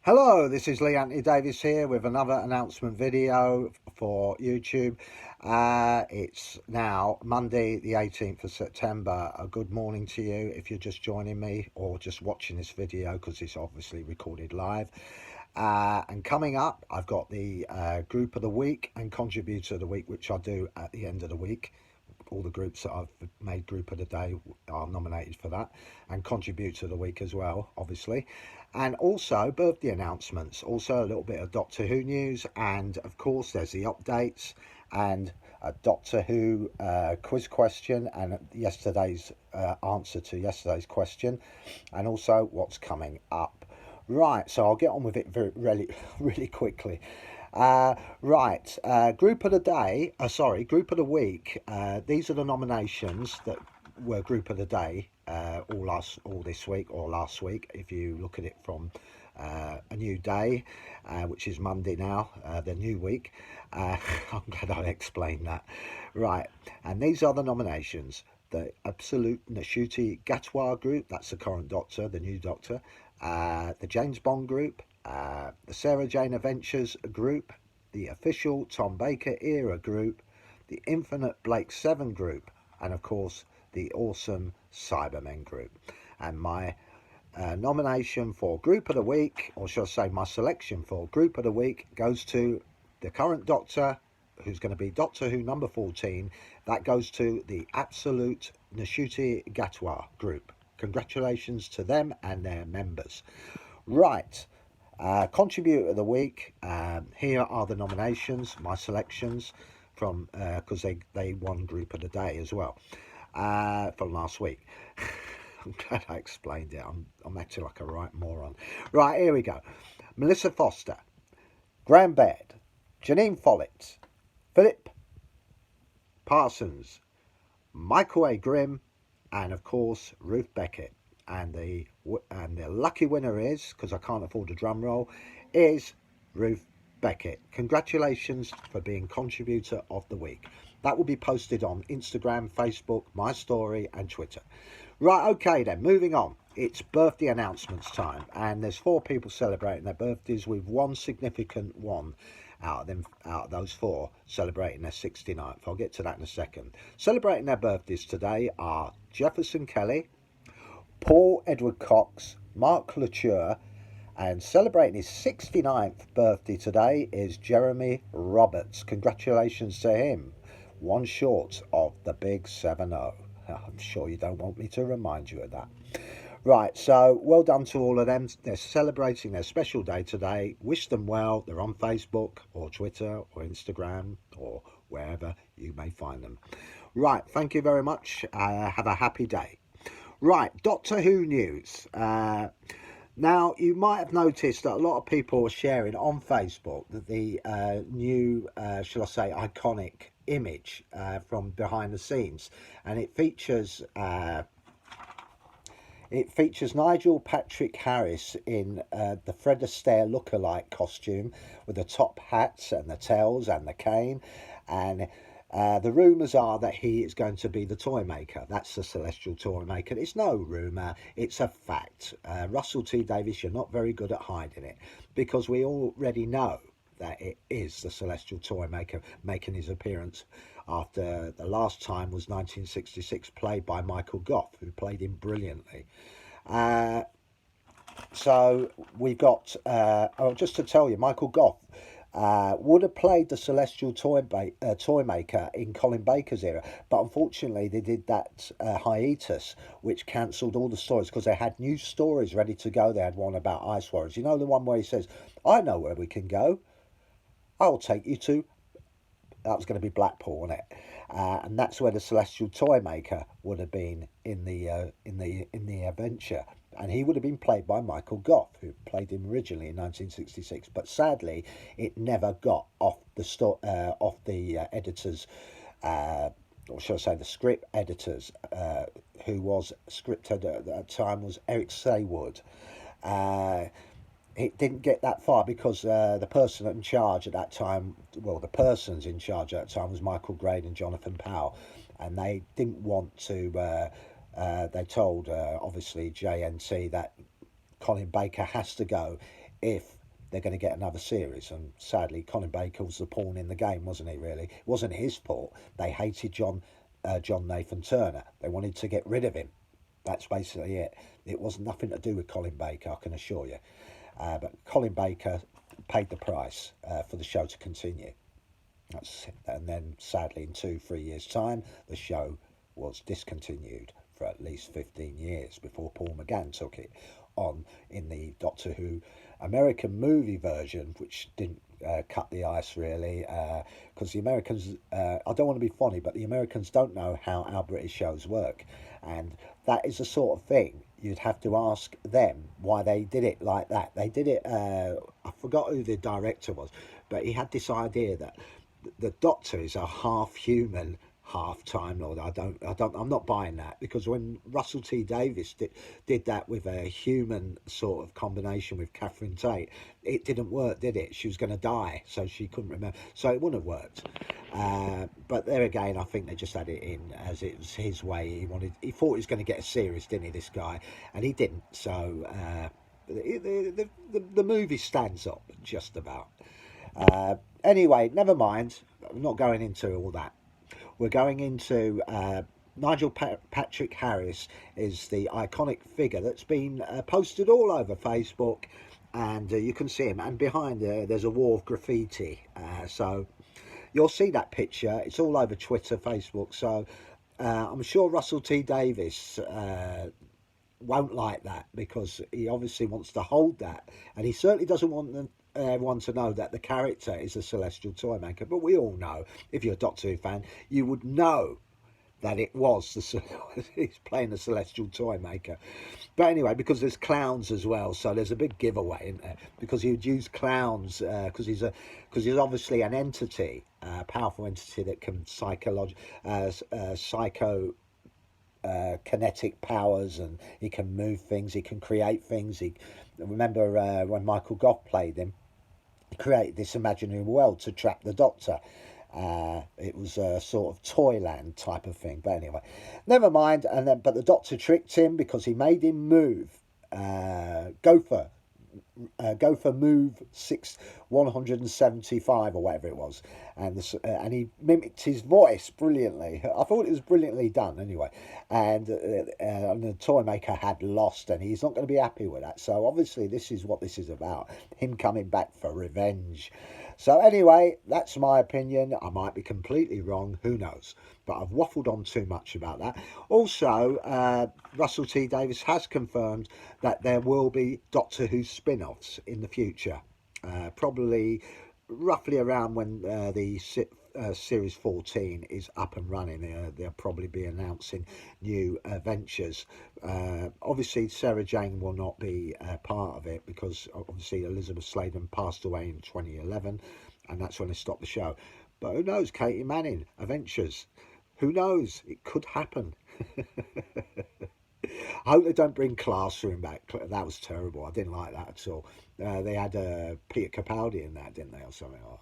Hello, this is Lee Anthony Davis here with another announcement video for YouTube. It's now Monday, the 18th of September. A good morning to you if you're just joining me or just watching this video because it's obviously recorded live. And coming up, I've got the Group of the Week and Contributor of the Week, which I do at the end of the week. All the groups that I've made Group of the Day are nominated for that, and Contributor of the Week as well, obviously. And also birthday announcements, also a little bit of Doctor Who news, and of course there's the updates and a Doctor Who quiz question and yesterday's answer to yesterday's question, and also what's coming up. Right, so I'll get on with it really quickly. Group of the day, Group of the week. These are the nominations that were Group of the Day all this week or last week. If you look at it from a new day, which is Monday now, the new week. I'm glad I explained that. Right, and these are the nominations. The Absolute Nashuti Gatwa group, that's the current Doctor, the new Doctor. The James Bond group, the Sarah Jane Adventures group, the official Tom Baker era group, the Infinite Blake 7 group, and of course the awesome Cybermen group. And my nomination for Group of the Week, or shall I say my selection for Group of the Week, goes to the current Doctor, who's going to be Doctor Who number 14. That goes to the Absolute Nashuti Gatwa group. Congratulations to them and their members. Right, Contributor of the Week. Here are the nominations, my selections from, because they won Group of the Day as well, from last week. I'm glad I explained it. I'm acting like a right moron. Right, here we go. Melissa Foster, Graham Baird, Janine Follett, Philip Parsons, Michael A. Grimm, and of course Ruth Beckett. And the lucky winner is, because I can't afford a drum roll, is Ruth Beckett. Congratulations for being Contributor of the Week. That will be posted on Instagram, Facebook, my story and Twitter. Right, okay then, moving on. It's birthday announcements time, and there's 4 people celebrating their birthdays, with one significant one out of those 4 celebrating their 69th. I'll get to that in a second. Celebrating their birthdays today are Jefferson Kelly, Paul Edward Cox, Mark Latour, and celebrating his 69th birthday today is Jeremy Roberts. Congratulations to him. One short of the big 7-0. I'm sure you don't want me to remind you of that. Right, so well done to all of them. They're celebrating their special day today. Wish them well. They're on Facebook or Twitter or Instagram or wherever you may find them. Right, thank you very much. Have a happy day. Right, Doctor Who news. Now, you might have noticed that a lot of people are sharing on Facebook that the new, shall I say, iconic image from behind the scenes, and it features Nigel Patrick Harris in the Fred Astaire lookalike costume with the top hats and the tails and the cane, and the rumours are that he is going to be the toy maker. That's the Celestial Toy Maker. It's no rumour, it's a fact. Russell T Davies, you're not very good at hiding it, because we already know that it is the Celestial Toy Maker making his appearance, after the last time was 1966, played by Michael Gough, who played him brilliantly. So we've got, just to tell you, Michael Gough would have played the Celestial Toy Maker in Colin Baker's era, but unfortunately they did that hiatus, which cancelled all the stories, because they had new stories ready to go. They had one about Ice Warriors. You know, the one where he says, I know where we can go. I'll take you to, that was going to be Blackpool, wasn't it? And that's where the Celestial Toy Maker would have been in the adventure, and he would have been played by Michael Gough, who played him originally in 1966. But sadly, it never got off the editors, or shall I say, the script editors, who was script editor at that time was Eric Saywood. It didn't get that far because the person in charge at that time, well, the persons in charge at that time was Michael Grade and Jonathan Powell, and they didn't want to. They told obviously JNT that Colin Baker has to go if they're going to get another series. And sadly, Colin Baker was the pawn in the game, wasn't he? Really, it wasn't his fault. They hated John Nathan Turner. They wanted to get rid of him. That's basically it. It was nothing to do with Colin Baker, I can assure you. But Colin Baker paid the price for the show to continue. And then, sadly, in 2-3 years' time, the show was discontinued for at least 15 years before Paul McGann took it on in the Doctor Who American movie version, which didn't cut the ice really, because the Americans, I don't want to be funny, but the Americans don't know how our British shows work, and that is the sort of thing you'd have to ask them why they did it like that. They did it, I forgot who the director was, but he had this idea that the Doctor is a half human, half Time Lord. I'm not buying that, because when Russell T Davies did that with a human sort of combination with Catherine Tate, it didn't work, did it? She was going to die, so she couldn't remember, so it wouldn't have worked. But there again, I think they just had it in as it was his way. He thought he was going to get a series, didn't he, this guy, and he didn't. So the movie stands up just about. Anyway, never mind. I'm not going into all that. We're going into Nigel Patrick Harris is the iconic figure that's been posted all over Facebook, and you can see him. And behind there's a wall of graffiti. So you'll see that picture. It's all over Twitter, Facebook. So I'm sure Russell T Davies won't like that, because he obviously wants to hold that, and he certainly doesn't want everyone to know that the character is a Celestial Toymaker. But we all know, if you're a Doctor Who fan, you would know that it was he's playing the Celestial Toymaker. But anyway, because there's clowns as well, so there's a big giveaway in there, because he would use clowns because he's obviously an entity, a powerful entity that can kinetic powers, and he can move things, he can create things. He remember when Michael Gough played him, he created this imaginary world to trap the Doctor. It was a sort of Toyland type of thing, but anyway, never mind. But the Doctor tricked him, because he made him move go for move 175 or whatever it was, and he mimicked his voice brilliantly. I thought it was brilliantly done anyway, and the Toymaker had lost, and he's not going to be happy with that. So obviously this is what this is about, him coming back for revenge. So anyway, that's my opinion. I might be completely wrong, who knows, but I've waffled on too much about that. Also, Russell T Davies has confirmed that there will be Doctor Who spin-offs in the future, probably roughly around when the series 14 is up and running. They'll probably be announcing new ventures. Obviously Sarah Jane will not be part of it, because obviously Elizabeth Sladen passed away in 2011, and that's when they stopped the show. But who knows, Katie Manning, Adventures, who knows, it could happen. I hope they don't bring Classroom back. That was terrible. I didn't like that at all. They had Peter Capaldi in that, didn't they, or something? Oh.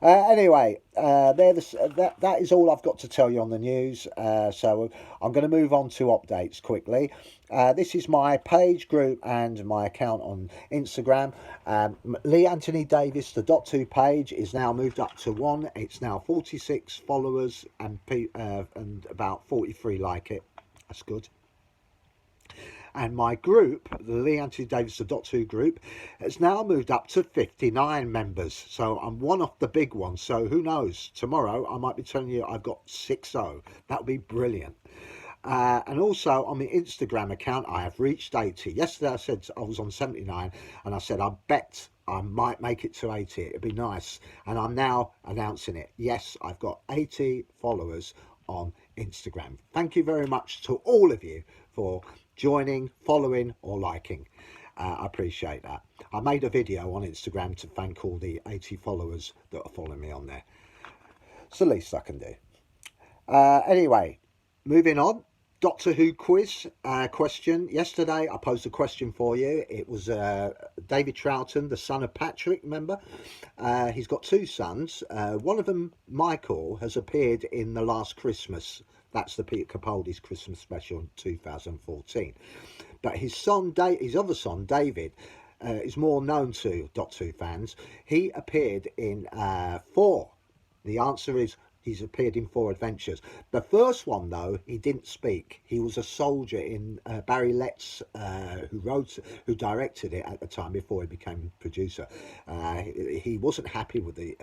Anyway, that is all I've got to tell you on the news. So I'm going to move on to updates quickly. This is my page, group, and my account on Instagram. Lee Anthony Davis, the Doctor Who page, is now moved up to 1. It's now 46 followers and about 43 like it. That's good. And my group, the Lee Anthony Davis, the Doctor Who group, has now moved up to 59 members. So I'm one off the big one. So who knows? Tomorrow I might be telling you I've got 60. That would be brilliant. And also on the Instagram account, I have reached 80. Yesterday I said I was on 79, and I said I bet I might make it to 80. It'd be nice. And I'm now announcing it. Yes, I've got 80 followers on Instagram. Thank you very much to all of you for joining, following, or liking. I appreciate that. I made a video on Instagram to thank all the 80 followers that are following me on there. It's the least I can do. Anyway, moving on. Doctor Who quiz question. Yesterday I posed a question for you. It was David Troughton, the son of Patrick, remember? He's got 2 sons. One of them, Michael, has appeared in The Last Christmas. That's the Peter Capaldi's Christmas special in 2014. But his other son, David, is more known to Doctor Who fans. He appeared in 4. The answer is he's appeared in 4 adventures. The first one, though, he didn't speak. He was a soldier in Barry Letts, who directed it at the time before he became producer. He wasn't happy with the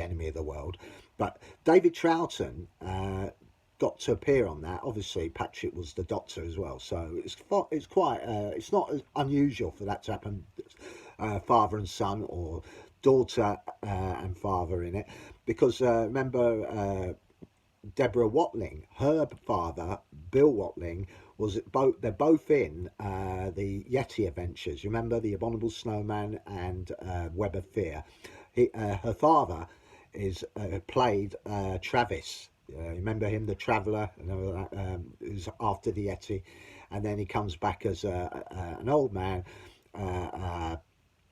Enemy of the World, but David Troughton got to appear on that. Obviously, Patrick was the Doctor as well, so it's quite it's not as unusual for that to happen. Father and son, or daughter and father in it, because remember Deborah Watling, her father Bill Watling was both. They're both in the Yeti Adventures. You remember the Abominable Snowman and Web of Fear. Her father is played Travis. Remember him, the Traveller, and all that, who's after the Yeti, and then he comes back as an old man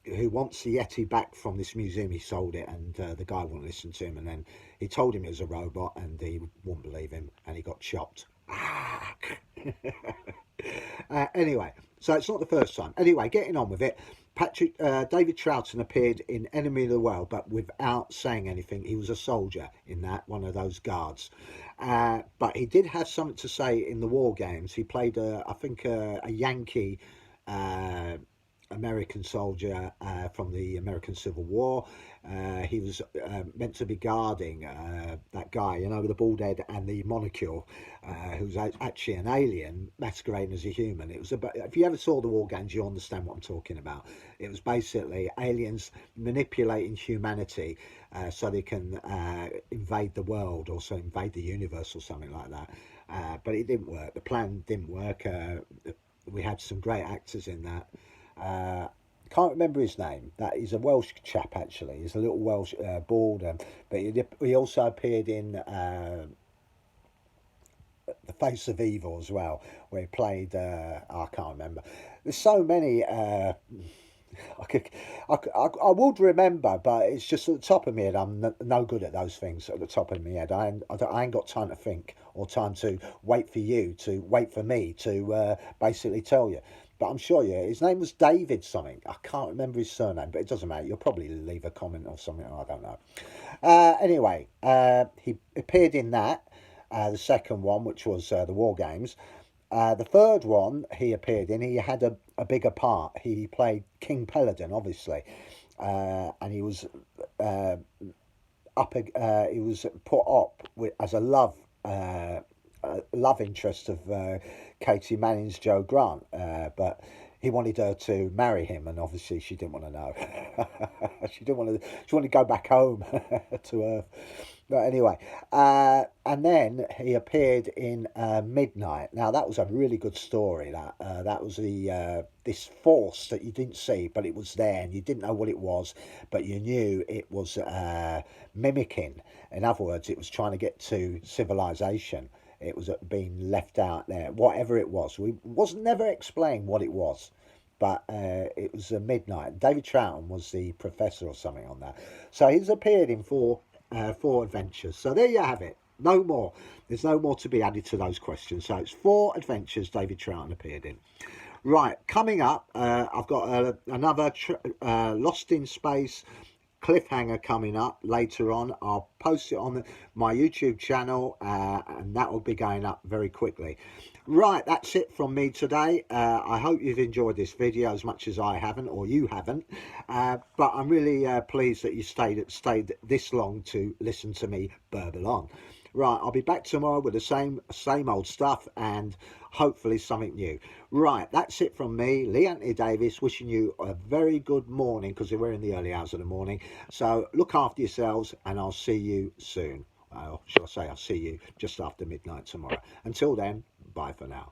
who wants the Yeti back from this museum. He sold it, and the guy wouldn't listen to him, and then he told him it was a robot, and he wouldn't believe him, and he got chopped. Anyway, so it's not the first time. Anyway, getting on with it. David Troughton appeared in Enemy of the World, but without saying anything. He was a soldier in that, one of those guards. But he did have something to say in the War Games. He played, I think, a Yankee American soldier from the American Civil War. He was meant to be guarding that guy, you know, with the bald head and the monocule, who's actually an alien masquerading as a human. It was about, if you ever saw the War Games, you understand what I'm talking about. It was basically aliens manipulating humanity so they can invade the world, or so invade the universe, or something like that. But it didn't work. The plan didn't work. We had some great actors in that. Can't remember his name. That he's a Welsh chap, actually. He's a little Welsh bald, but he also appeared in The Face of Evil as well, where he played. I can't remember. There's so many. I would remember, but it's just at the top of my head. I'm no good at those things at the top of my head. I ain't got time to think, or time to wait for me to basically tell you. But I'm sure his name was David something. I can't remember his surname, but it doesn't matter. You'll probably leave a comment or something. I don't know. Anyway, he appeared in that, the second one, which was the War Games. The third one he appeared in, he had a bigger part. He played King Peladon, obviously, and he was he was put up as a love interest of Katie Manning's Jo Grant, but he wanted her to marry him, and obviously she didn't want to know. She didn't want to. She wanted to go back home to Earth. But anyway, and then he appeared in Midnight. Now that was a really good story. That was the this force that you didn't see, but it was there, and you didn't know what it was, but you knew it was mimicking. In other words, it was trying to get to civilization. It was being left out there, whatever it was. We wasn't never explained what it was, but it was a Midnight. David Troughton was the professor or something on that. So he's appeared in 4 adventures. So there you have it. No more. There's no more to be added to those questions. So it's 4 adventures David Troughton appeared in. Right, coming up, I've got another Lost in Space cliffhanger coming up later on. I'll post it on my YouTube channel, and that will be going up very quickly. Right, that's it from me today. I hope you've enjoyed this video as much as I haven't, or you haven't, but I'm really pleased that you stayed this long to listen to me burble on. Right, I'll be back tomorrow with the same old stuff, and hopefully something new. Right, that's it from me, Lee Anthony Davis, wishing you a very good morning, because we're in the early hours of the morning. So look after yourselves, and I'll see you soon. Shall I say, I'll see you just after midnight tomorrow. Until then, bye for now.